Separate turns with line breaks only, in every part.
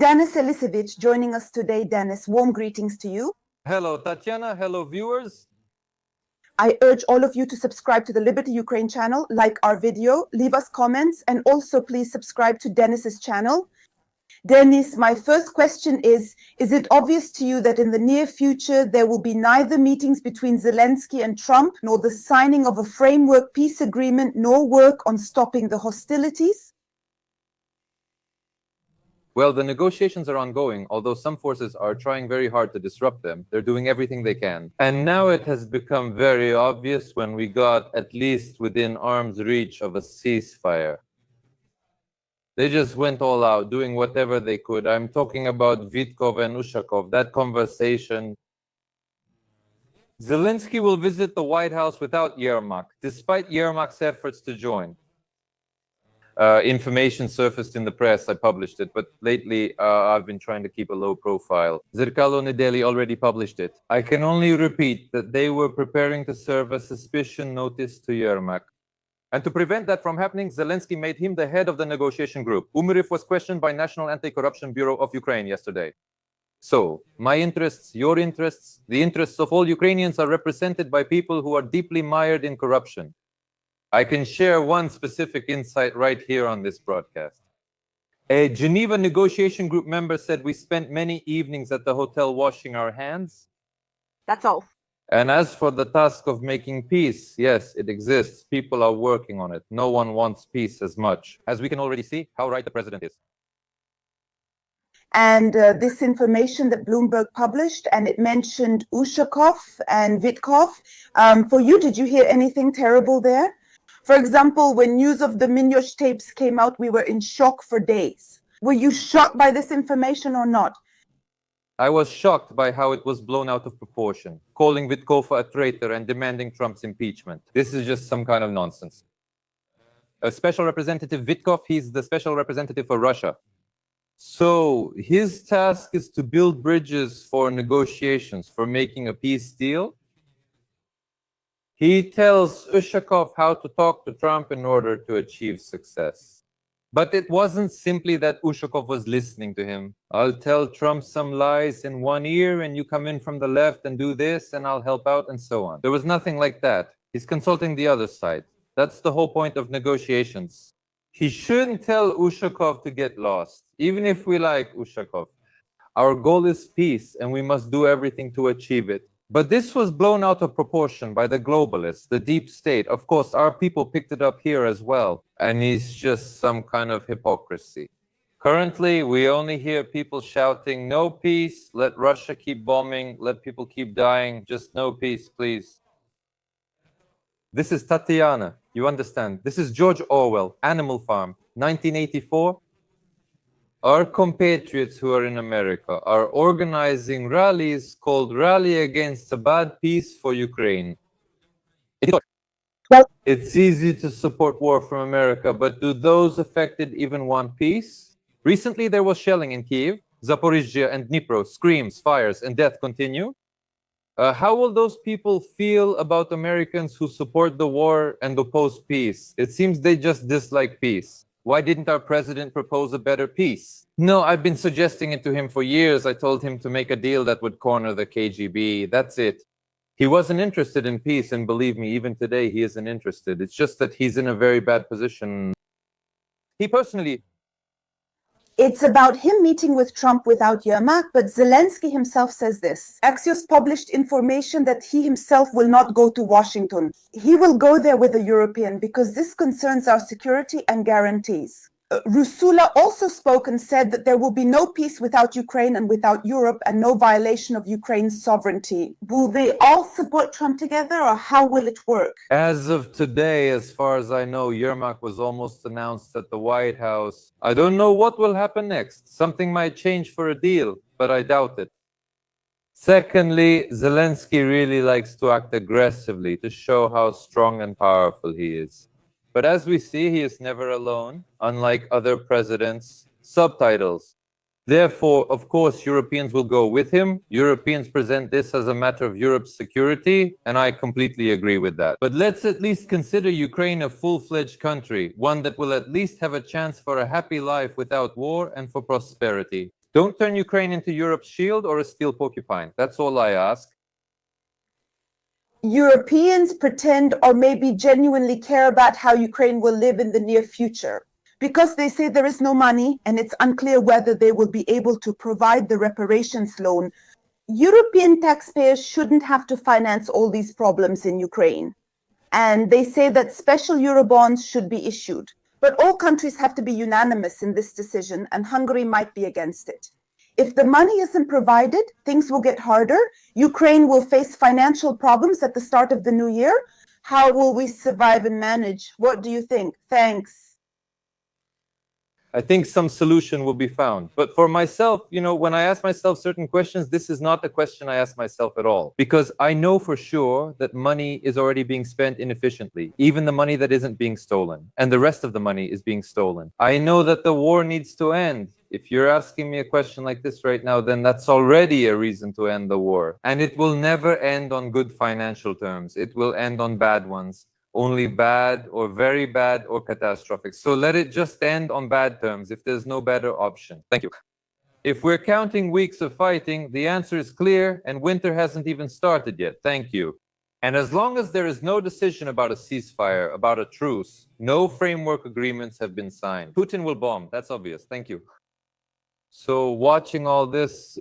Denis Eliseevich joining us today. Denis, warm greetings to you.
Hello, Tatiana. Hello, viewers.
I urge all of you to subscribe to the Liberty Ukraine channel, like our video, leave us comments, and also please subscribe to Denis's channel. Denis, my first question is it obvious to you that in the near future there will be neither meetings between Zelensky and Trump, nor the signing of a framework peace agreement, nor work on stopping the hostilities?
Well, the negotiations are ongoing, although some forces are trying very hard to disrupt them. They're doing everything they can. And now it has become very obvious when we got at least within arm's reach of a ceasefire. They just went all out, doing whatever they could. I'm talking about Vitkov and Ushakov, that conversation. Zelensky will visit the White House without Ermak, despite Yermak's efforts to join. Information surfaced in the press, I published it, but lately I've been trying to keep a low profile. Zerkalo Nedeli already published it. I can only repeat that they were preparing to serve a suspicion notice to Ermak. And to prevent that from happening, Zelensky made him the head of the negotiation group. Umerov was questioned by National Anti-Corruption Bureau of Ukraine yesterday. So, my interests, your interests, the interests of all Ukrainians are represented by people who are deeply mired in corruption. I can share one specific insight right here on this broadcast. A Geneva negotiation group member said we spent many evenings at the hotel washing our hands.
That's all.
And as for the task of making peace, yes, it exists. People are working on it. No one wants peace as much. As we can already see, how right the president is.
And this information that Bloomberg published, and it mentioned Ushakov and Vitkov. For you, did you hear anything terrible there? For example, when news of the Minyosh tapes came out, we were in shock for days. Were you shocked by this information or not?
I was shocked by how it was blown out of proportion, calling Vitkov a traitor and demanding Trump's impeachment. This is just some kind of nonsense. A special representative Vitkov, he's the special representative for Russia. So his task is to build bridges for negotiations, for making a peace deal. He tells Ushakov how to talk to Trump in order to achieve success. But it wasn't simply that Ushakov was listening to him. I'll tell Trump some lies in one ear and you come in from the left and do this and I'll help out and so on. There was nothing like that. He's consulting the other side. That's the whole point of negotiations. He shouldn't tell Ushakov to get lost, even if we like Ushakov. Our goal is peace and we must do everything to achieve it. But this was blown out of proportion by the globalists, the deep state. Of course, our people picked it up here as well. And it's just some kind of hypocrisy. Currently, we only hear people shouting, no peace, let Russia keep bombing, let people keep dying, just no peace, please. This is Tatiana, you understand. This is George Orwell, Animal Farm, 1984. Our compatriots who are in America are organizing rallies called Rally Against a Bad Peace for Ukraine. Well, it's easy to support war from America, but do those affected even want peace? Recently there was shelling in Kyiv, Zaporizhzhia and Dnipro, screams, fires, and death continue. How will those people feel about Americans who support the war and oppose peace? It seems they just dislike peace. Why didn't our president propose a better peace? No, I've been suggesting it to him for years. I told him to make a deal that would corner the KGB. That's it. He wasn't interested in peace, and believe me, even today he isn't interested. It's just that he's in a very bad position. He personally...
It's about him meeting with Trump without Ermak, but Zelensky himself says this. Axios published information that he himself will not go to Washington. He will go there with a European because this concerns our security and guarantees. Rusula also spoke and said that there will be no peace without Ukraine and without Europe and no violation of Ukraine's sovereignty. Will they all support Trump together or how will it work?
As of today, as far as I know, Ermak was almost announced at the White House. I don't know what will happen next. Something might change for a deal, but I doubt it. Secondly, Zelensky really likes to act aggressively to show how strong and powerful he is. But as we see, he is never alone, unlike other presidents. Subtitles. Therefore, of course, Europeans will go with him. Europeans present this as a matter of Europe's security, and I completely agree with that. But let's at least consider Ukraine a full-fledged country, one that will at least have a chance for a happy life without war and for prosperity. Don't turn Ukraine into Europe's shield or a steel porcupine. That's all I ask.
Europeans pretend or maybe genuinely care about how Ukraine will live in the near future. Because they say there is no money and it's unclear whether they will be able to provide the reparations loan, European taxpayers shouldn't have to finance all these problems in Ukraine. And they say that special Eurobonds should be issued. But all countries have to be unanimous in this decision, and Hungary might be against it. If the money isn't provided, things will get harder. Ukraine will face financial problems at the start of the new year. How will we survive and manage? What do you think? Thanks.
I think some solution will be found. But for myself, when I ask myself certain questions, this is not the question I ask myself at all. Because I know for sure that money is already being spent inefficiently, even the money that isn't being stolen, and the rest of the money is being stolen. I know that the war needs to end. If you're asking me a question like this right now, then that's already a reason to end the war. And it will never end on good financial terms. It will end on bad ones. Only bad or very bad or catastrophic. So let it just end on bad terms if there's no better option. Thank you. If we're counting weeks of fighting, the answer is clear and winter hasn't even started yet. Thank you. And as long as there is no decision about a ceasefire, about a truce, no framework agreements have been signed. Putin will bomb. That's obvious. Thank you. So watching all this,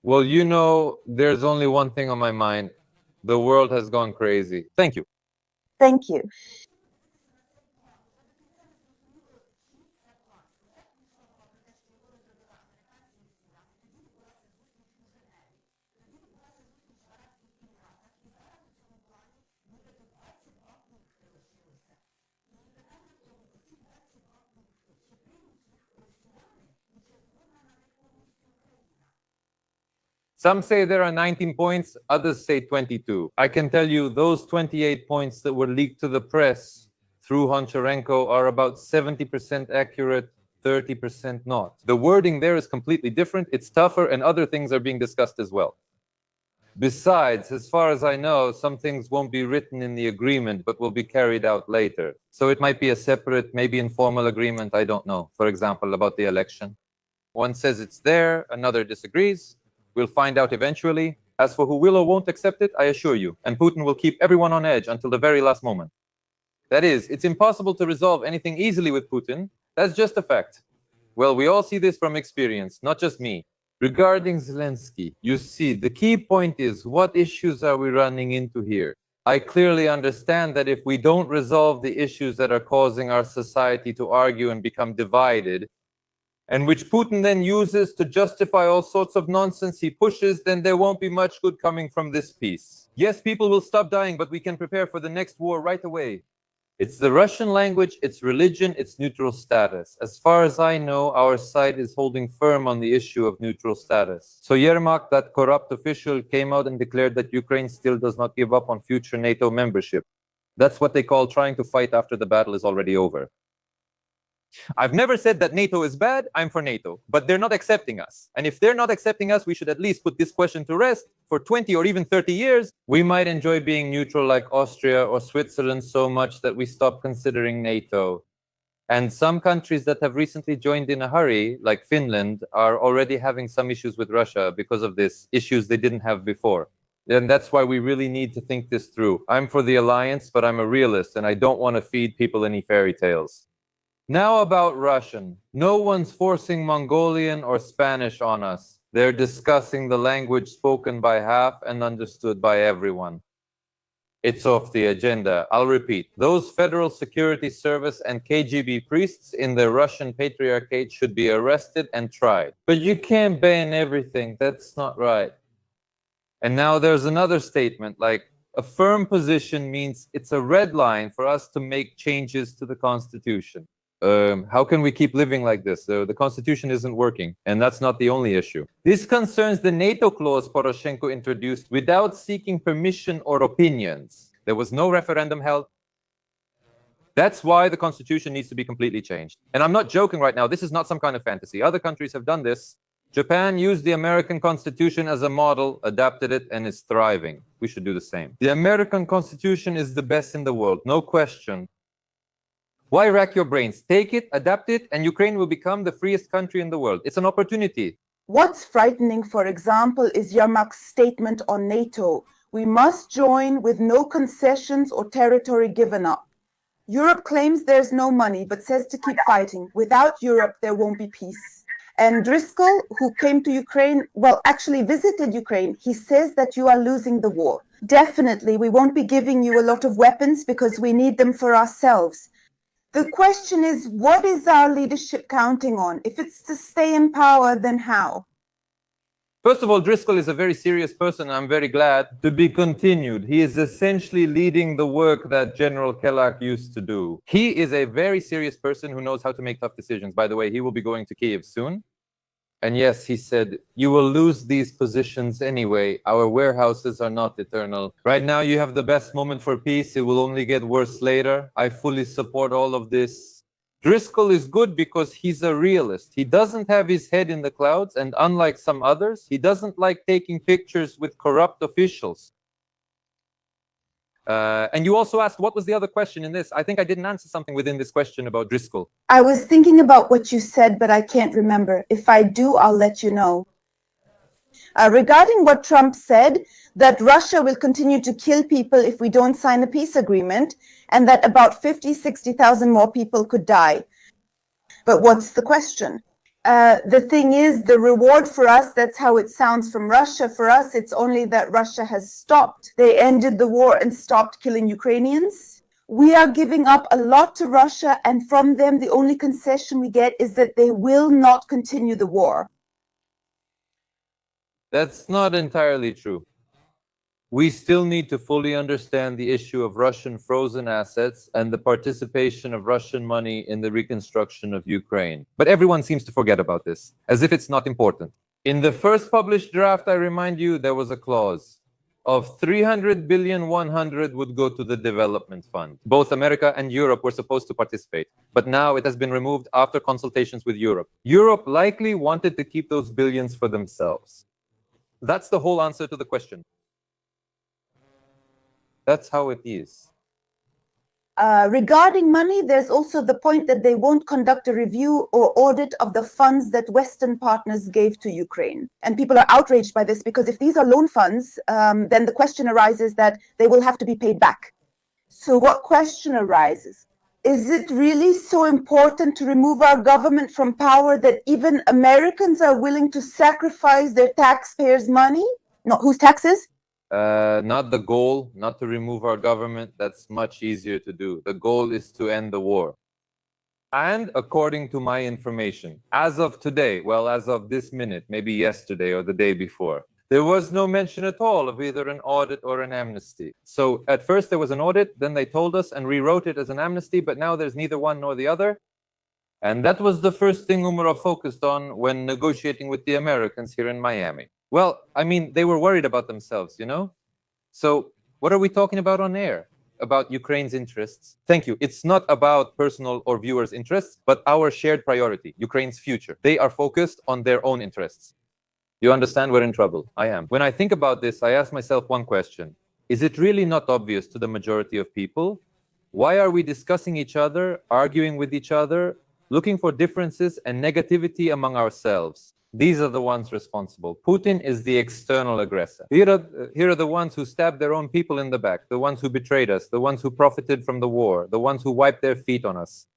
well, there's only one thing on my mind. The world has gone crazy. Thank you.
Thank you.
Some say there are 19 points, others say 22. I can tell you those 28 points that were leaked to the press through Honcharенko are about 70% accurate, 30% not. The wording there is completely different, it's tougher, and other things are being discussed as well. Besides, as far as I know, some things won't be written in the agreement, but will be carried out later. So it might be a separate, maybe informal agreement, I don't know. For example, about the election. One says it's there, another disagrees. We'll find out eventually. As for who will or won't accept it, I assure you, and Putin will keep everyone on edge until the very last moment. That is, it's impossible to resolve anything easily with Putin. That's just a fact. Well, we all see this from experience, not just me. Regarding Zelensky, you see, the key point is, what issues are we running into here? I clearly understand that if we don't resolve the issues that are causing our society to argue and become divided, and which Putin then uses to justify all sorts of nonsense he pushes, then there won't be much good coming from this peace. Yes, people will stop dying, but we can prepare for the next war right away. It's the Russian language, its religion, its neutral status. As far as I know, our side is holding firm on the issue of neutral status. So Ermak, that corrupt official, came out and declared that Ukraine still does not give up on future NATO membership. That's what they call trying to fight after the battle is already over. I've never said that NATO is bad, I'm for NATO, but they're not accepting us. And if they're not accepting us, we should at least put this question to rest. For 20 or even 30 years, we might enjoy being neutral like Austria or Switzerland so much that we stop considering NATO. And some countries that have recently joined in a hurry, like Finland, are already having some issues with Russia because of this, issues they didn't have before. And that's why we really need to think this through. I'm for the alliance, but I'm a realist and I don't want to feed people any fairy tales. Now about Russian. No one's forcing Mongolian or Spanish on us. They're discussing the language spoken by half and understood by everyone. It's off the agenda. I'll repeat. Those Federal Security Service and KGB priests in the Russian Patriarchate should be arrested and tried. But you can't ban everything. That's not right. And now there's another statement like, a firm position means it's a red line for us to make changes to the Constitution. How can we keep living like this? The Constitution isn't working, and that's not the only issue. This concerns the NATO clause Poroshenko introduced without seeking permission or opinions. There was no referendum held. That's why the Constitution needs to be completely changed. And I'm not joking right now. This is not some kind of fantasy. Other countries have done this. Japan used the American Constitution as a model, adapted it, and is thriving. We should do the same. The American Constitution is the best in the world, no question. Why rack your brains? Take it, adapt it, and Ukraine will become the freest country in the world. It's an opportunity.
What's frightening, for example, is Ermak's statement on NATO. We must join with no concessions or territory given up. Europe claims there's no money, but says to keep fighting. Without Europe, there won't be peace. And Driscoll, who came to Ukraine, well, actually visited Ukraine, he says that you are losing the war. Definitely, we won't be giving you a lot of weapons because we need them for ourselves. The question is, what is our leadership counting on? If it's to stay in power, then how?
First of all, Driscoll is a very serious person. I'm very glad to be continued. He is essentially leading the work that General Kellogg used to do. He is a very serious person who knows how to make tough decisions. By the way, he will be going to Kiev soon. And yes, he said, you will lose these positions anyway. Our warehouses are not eternal. Right now, you have the best moment for peace. It will only get worse later. I fully support all of this. Driscoll is good because he's a realist. He doesn't have his head in the clouds, and unlike some others, he doesn't like taking pictures with corrupt officials. And you also asked, what was the other question in this? I think I didn't answer something within this question about Driscoll.
I was thinking about what you said, but I can't remember. If I do, I'll let you know. Regarding what Trump said, that Russia will continue to kill people if we don't sign a peace agreement, and that about 60,000 more people could die. But what's the question? The thing is, the reward for us, that's how it sounds from Russia. For us, it's only that Russia has stopped. They ended the war and stopped killing Ukrainians. We are giving up a lot to Russia, and from them, the only concession we get is that they will not continue the war.
That's not entirely true. We still need to fully understand the issue of Russian frozen assets and the participation of Russian money in the reconstruction of Ukraine. But everyone seems to forget about this, as if it's not important. In the first published draft, I remind you, there was a clause of 300 billion, 100 would go to the development fund. Both America and Europe were supposed to participate, but now it has been removed after consultations with Europe. Europe likely wanted to keep those billions for themselves. That's the whole answer to the question. That's how it is.
Regarding money, there's also the point that they won't conduct a review or audit of the funds that Western partners gave to Ukraine. And people are outraged by this because if these are loan funds, then the question arises that they will have to be paid back. So what question arises? Is it really so important to remove our government from power that even Americans are willing to sacrifice their taxpayers' money? No, whose taxes?
Not the goal, not to remove our government. That's much easier to do. The goal is to end the war. And according to my information, as of today, well, as of this minute, maybe yesterday or the day before, there was no mention at all of either an audit or an amnesty. So at first there was an audit, then they told us and rewrote it as an amnesty, but now there's neither one nor the other. And that was the first thing Umrov focused on when negotiating with the Americans here in Miami. Well, I mean, they were worried about themselves, you know? So what are we talking about on air? About Ukraine's interests? Thank you. It's not about personal or viewers' interests, but our shared priority, Ukraine's future. They are focused on their own interests. You understand we're in trouble? I am. When I think about this, I ask myself one question. Is it really not obvious to the majority of people? Why are we discussing each other, arguing with each other, looking for differences and negativity among ourselves? These are the ones responsible. Putin is the external aggressor. Here are the ones who stabbed their own people in the back, the ones who betrayed us, the ones who profited from the war, the ones who wiped their feet on us.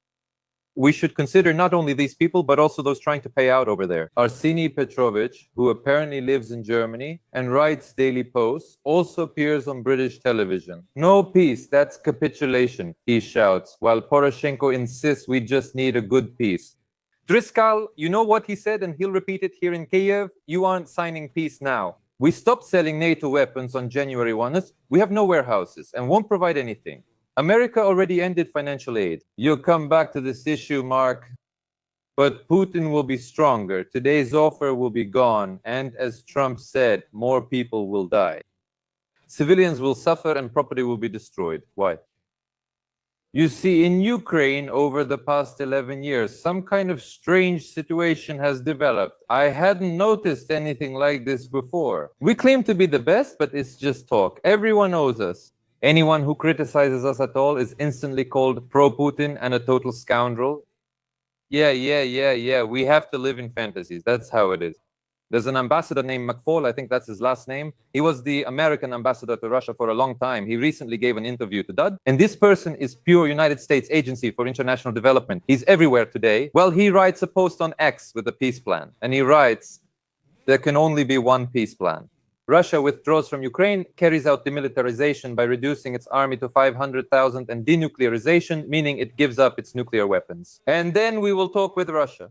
We should consider not only these people, but also those trying to pay out over there. Arseny Petrovich, who apparently lives in Germany and writes daily posts, also appears on British television. No peace, that's capitulation, he shouts, while Poroshenko insists we just need a good peace. Driscoll, you know what he said, and he'll repeat it here in Kiev? You aren't signing peace now. We stopped selling NATO weapons on January 1. We have no warehouses and won't provide anything. America already ended financial aid. You'll come back to this issue, Mark. But Putin will be stronger. Today's offer will be gone. And as Trump said, more people will die. Civilians will suffer and property will be destroyed. Why? You see, in Ukraine, over the past 11 years, some kind of strange situation has developed. I hadn't noticed anything like this before. We claim to be the best, but it's just talk. Everyone owes us. Anyone who criticizes us at all is instantly called pro-Putin and a total scoundrel. Yeah. We have to live in fantasies. That's how it is. There's an ambassador named McFaul, I think that's his last name. He was the American ambassador to Russia for a long time. He recently gave an interview to Dud. And this person is pure United States Agency for International Development. He's everywhere today. Well, he writes a post on X with a peace plan. And he writes, there can only be one peace plan. Russia withdraws from Ukraine, carries out demilitarization by reducing its army to 500,000 and denuclearization, meaning it gives up its nuclear weapons. And then we will talk with Russia.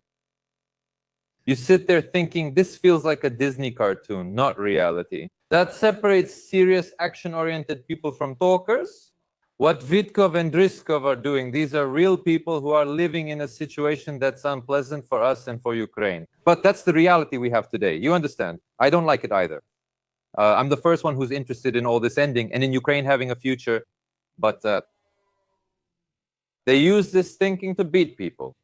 You sit there thinking, this feels like a Disney cartoon, not reality. That separates serious action-oriented people from talkers. What Vitkov and Driscoll are doing, these are real people who are living in a situation that's unpleasant for us and for Ukraine. But that's the reality we have today. You understand? I don't like it either. I'm the first one who's interested in all this ending and in Ukraine having a future. But they use this thinking to beat people.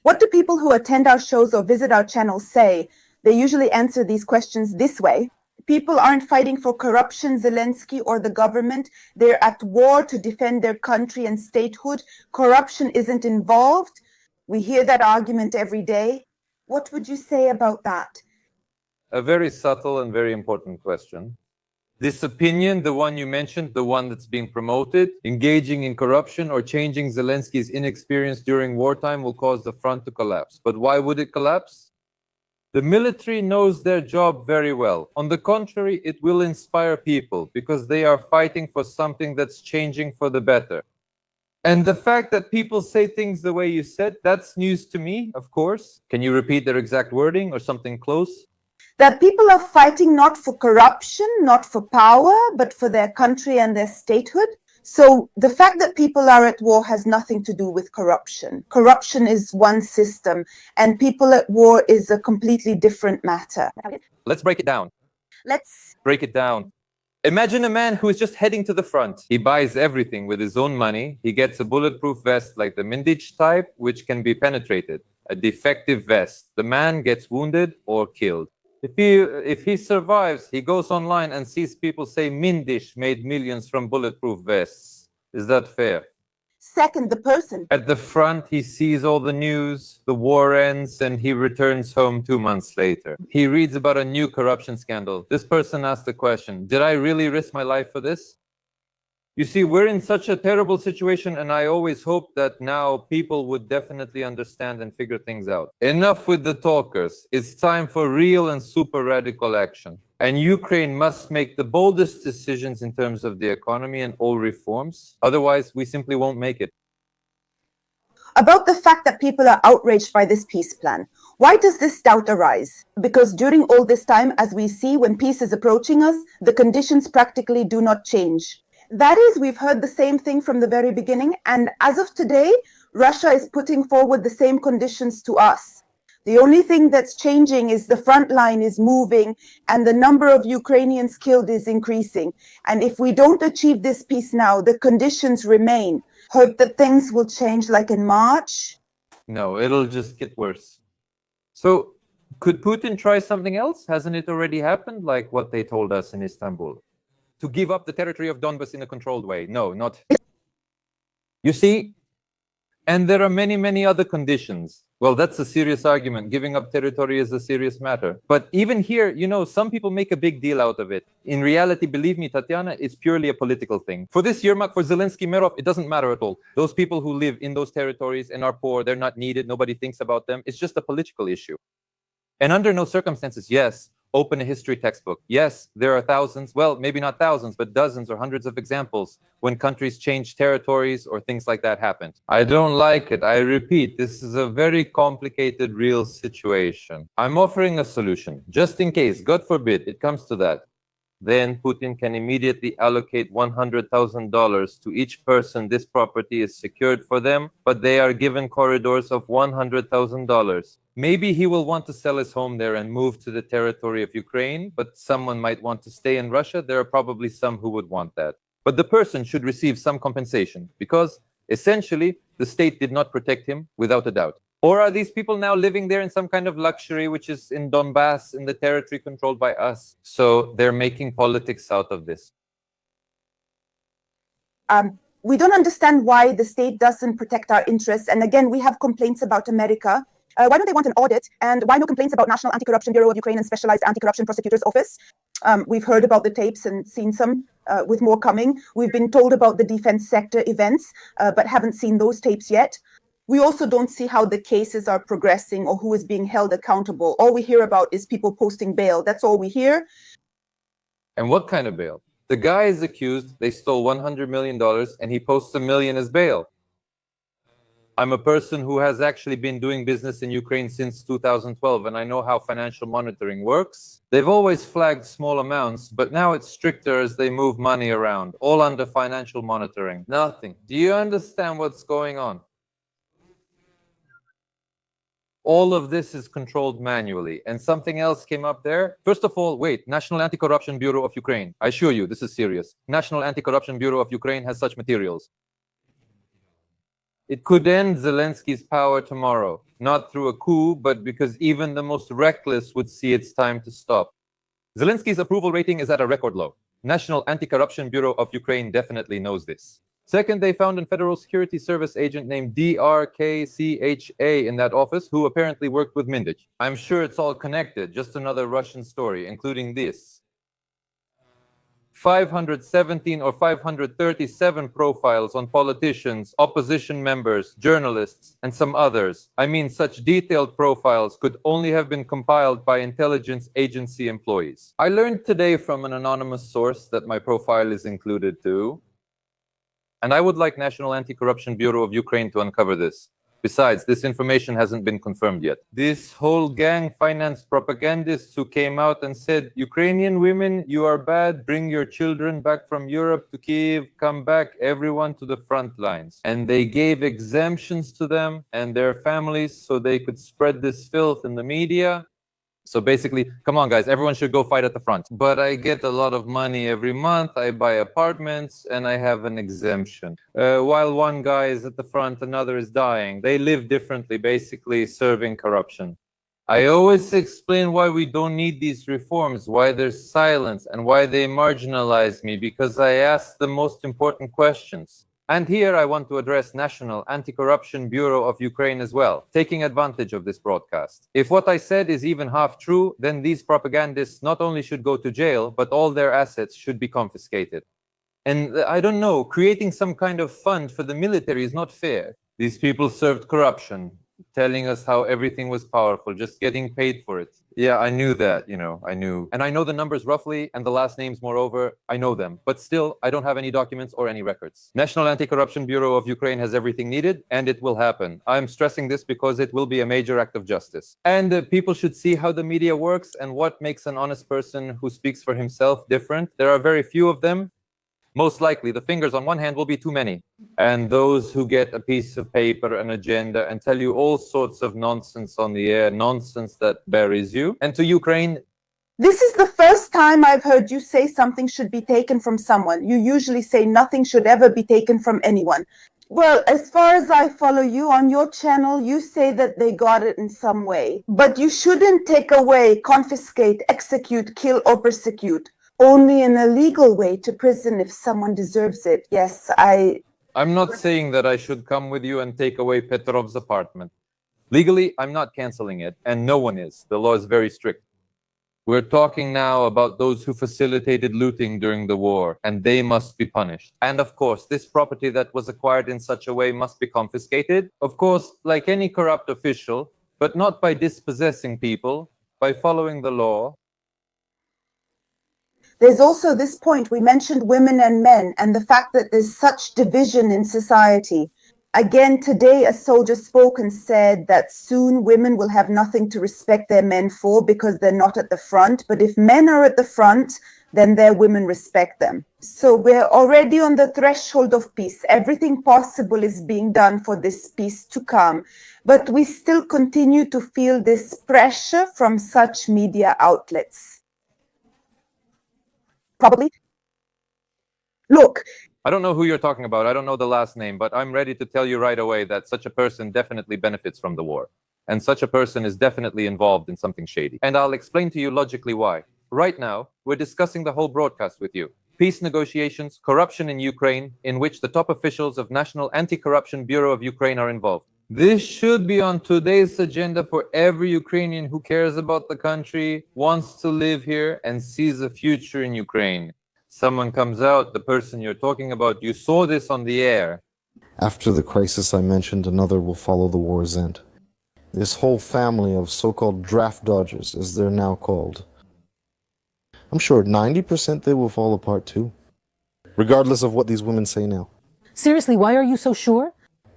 What do people who attend our shows or visit our channel say? They usually answer these questions this way. People aren't fighting for corruption, Zelensky, or the government. They're at war to defend their country and statehood. Corruption isn't involved. We hear that argument every day. What would you say about that?
A very subtle and very important question. This opinion, the one you mentioned, the one that's being promoted, engaging in corruption or changing Zelensky's inexperience during wartime will cause the front to collapse. But why would it collapse? The military knows their job very well. On the contrary, it will inspire people because they are fighting for something that's changing for the better. And the fact that people say things the way you said, that's news to me, of course. Can you repeat their exact wording or something close?
That people are fighting not for corruption, not for power, but for their country and their statehood. So the fact that people are at war has nothing to do with corruption. Corruption is one system, and people at war is a completely different matter.
Let's break it down.
Let's
break it down. Imagine a man who is just heading to the front. He buys everything with his own money. He gets a bulletproof vest like the Mindich type, which can be penetrated. A defective vest. The man gets wounded or killed. If he survives, he goes online and sees people say Mindish made millions from bulletproof vests. Is that fair?
Second, the person.
At the front, he sees all the news, the war ends, and he returns home 2 months later. He reads about a new corruption scandal. This person asks the question, did I really risk my life for this? You see, we're in such a terrible situation, and I always hoped that now people would definitely understand and figure things out. Enough with the talkers. It's time for real and super radical action. And Ukraine must make the boldest decisions in terms of the economy and all reforms. Otherwise, we simply won't make it.
About the fact that people are outraged by this peace plan. Why does this doubt arise? Because during all this time, as we see, when peace is approaching us, the conditions practically do not change. That is, we've heard the same thing from the very beginning, and as of today, Russia is putting forward the same conditions to us. The only thing that's changing is the front line is moving and the number of Ukrainians killed is increasing. And if we don't achieve this peace now, the conditions remain. Hope that things will change like in March?
No, it'll just get worse. So, could Putin try something else? Hasn't it already happened, like what they told us in Istanbul? To give up the territory of Donbas in a controlled way. No, not. You see, and there are many, many other conditions. Well, that's a serious argument. Giving up territory is a serious matter. But even here, you know, some people make a big deal out of it. In reality, believe me, Tatiana, it's purely a political thing. For this Ermak, for Zelensky, Merov, it doesn't matter at all. Those people who live in those territories and are poor, they're not needed. Nobody thinks about them. It's just a political issue. And under no circumstances, yes, open a history textbook. Yes, there are thousands, well, maybe not thousands, but dozens or hundreds of examples when countries change territories or things like that happened. I don't like it. I repeat, this is a very complicated, real situation. I'm offering a solution, just in case, God forbid, it comes to that. Then Putin can immediately allocate $100,000 to each person this property is secured for them, but they are given corridors of $100,000. Maybe he will want to sell his home there and move to the territory of Ukraine, but someone might want to stay in Russia. There are probably some who would want that. But the person should receive some compensation because essentially the state did not protect him without a doubt. Or are these people now living there in some kind of luxury, which is in Donbass, in the territory controlled by us? So they're making politics out of this.
We don't understand why the state doesn't protect our interests. And again, we have complaints about America. Why don't they want an audit? And why no complaints about National Anti-Corruption Bureau of Ukraine and Specialized Anti-Corruption Prosecutor's Office? We've heard about the tapes and seen some, with more coming. We've been told about the defense sector events, but haven't seen those tapes yet. We also don't see how the cases are progressing or who is being held accountable. All we hear about is people posting bail. That's all we hear.
And what kind of bail? The guy is accused they stole $100 million and he posts $1 million as bail. I'm a person who has actually been doing business in Ukraine since 2012, and I know how financial monitoring works. They've always flagged small amounts, but now it's stricter as they move money around, all under financial monitoring. Nothing. Do you understand what's going on? All of this is controlled manually. And something else came up there. First of all, wait, National Anti-Corruption Bureau of Ukraine. I assure you, this is serious. National Anti-Corruption Bureau of Ukraine has such materials. It could end Zelensky's power tomorrow, not through a coup, but because even the most reckless would see it's time to stop. Zelensky's approval rating is at a record low. National Anti-Corruption Bureau of Ukraine definitely knows this. Second, they found a Federal Security Service agent named DRKCHA in that office who apparently worked with Mindich. I'm sure it's all connected, just another Russian story, including this. 517 or 537 profiles on politicians, opposition members, journalists, and some others. I mean, such detailed profiles could only have been compiled by intelligence agency employees. I learned today from an anonymous source that my profile is included too. And I would like National Anti-Corruption Bureau of Ukraine to uncover this. Besides, this information hasn't been confirmed yet. This whole gang financed propagandists who came out and said, Ukrainian women, you are bad, bring your children back from Europe to Kiev, come back, everyone to the front lines. And they gave exemptions to them and their families so they could spread this filth in the media. So basically, come on guys, everyone should go fight at the front. But I get a lot of money every month, I buy apartments, and I have an exemption. While one guy is at the front, another is dying. They live differently, basically serving corruption. I always explain why we don't need these reforms, why there's silence, and why they marginalize me, because I ask the most important questions. And here I want to address National Anti-Corruption Bureau of Ukraine as well, taking advantage of this broadcast. If what I said is even half true, then these propagandists not only should go to jail, but all their assets should be confiscated. And I don't know, creating some kind of fund for the military is not fair. These people served corruption, telling us how everything was powerful, just getting paid for it. Yeah, I knew that, I knew. And I know the numbers roughly, and the last names, moreover, I know them. But still, I don't have any documents or any records. National Anti-Corruption Bureau of Ukraine has everything needed, and it will happen. I'm stressing this because it will be a major act of justice. And people should see how the media works and what makes an honest person who speaks for himself different. There are very few of them. Most likely, the fingers on one hand will be too many. And those who get a piece of paper, an agenda, and tell you all sorts of nonsense on the air, nonsense that buries you. And to Ukraine,
this is the first time I've heard you say something should be taken from someone. You usually say nothing should ever be taken from anyone. Well, as far as I follow you on your channel, you say that they got it in some way. But you shouldn't take away, confiscate, execute, kill, or persecute. Only in a legal way to prison if someone deserves it. Yes,
I'm not saying that I should come with you and take away Petrov's apartment. Legally, I'm not canceling it, and no one is. The law is very strict. We're talking now about those who facilitated looting during the war, and they must be punished. And of course, this property that was acquired in such a way must be confiscated. Of course, like any corrupt official, but not by dispossessing people, by following the law.
There's also this point, we mentioned women and men, and the fact that there's such division in society. Again, today a soldier spoke and said that soon women will have nothing to respect their men for because they're not at the front. But if men are at the front, then their women respect them. So we're already on the threshold of peace. Everything possible is being done for this peace to come. But we still continue to feel this pressure from such media outlets. Probably. Look.
I don't know who you're talking about. I don't know the last name, but I'm ready to tell you right away that such a person definitely benefits from the war. And such a person is definitely involved in something shady. And I'll explain to you logically why. Right now, we're discussing the whole broadcast with you. Peace negotiations, corruption in Ukraine, in which the top officials of National Anti-Corruption Bureau of Ukraine are involved. This should be on today's agenda for every Ukrainian who cares about the country, wants to live here, and sees a future in Ukraine. Someone comes out, the person you're talking about, you saw this on the air.
After the crisis I mentioned, another will follow the war's end. This whole family of so-called draft dodgers, as they're now called. I'm sure 90% they will fall apart too, regardless of what these women say now.
Seriously, why are you so sure?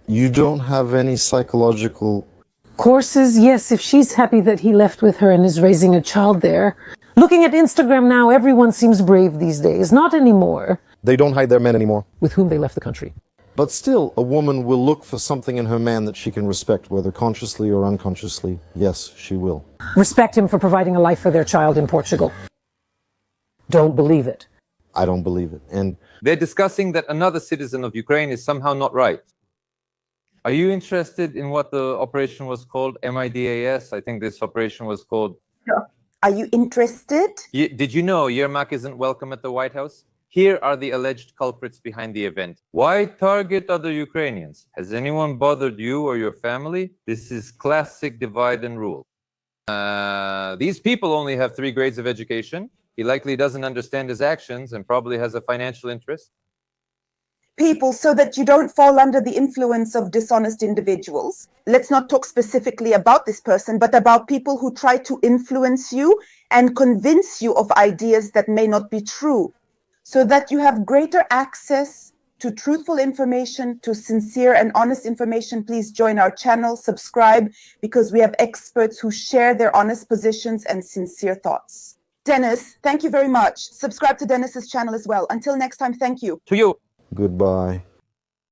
You don't have any psychological...
Courses, yes, if she's happy that he left with her and is raising a child there. Looking at Instagram now, everyone seems brave these days. Not anymore.
They don't hide their men anymore.
With whom they left the country.
But still, a woman will look for something in her man that she can respect, whether consciously or unconsciously. Yes, she will.
Respect him for providing a life for their child in Portugal. Don't believe it.
I don't believe it. And
They're discussing that another citizen of Ukraine is somehow not right. Are you interested in what the operation was called? MIDAS? I think this operation was called...
Are you interested?
Did you know Ermak isn't welcome at the White House? Here are the alleged culprits behind the event. Why target other Ukrainians? Has anyone bothered you or your family? This is classic divide and rule. These people only have 3 grades of education. He likely doesn't understand his actions and probably has a financial interest.
People, so that you don't fall under the influence of dishonest individuals. Let's not talk specifically about this person, but about people who try to influence you and convince you of ideas that may not be true, so that you have greater access to truthful information, to sincere and honest information. Please join our channel, subscribe, because we have experts who share their honest positions and sincere thoughts. Dennis, thank you very much. Subscribe to Dennis's channel as well. Until next time, thank you.
To you.
goodbye.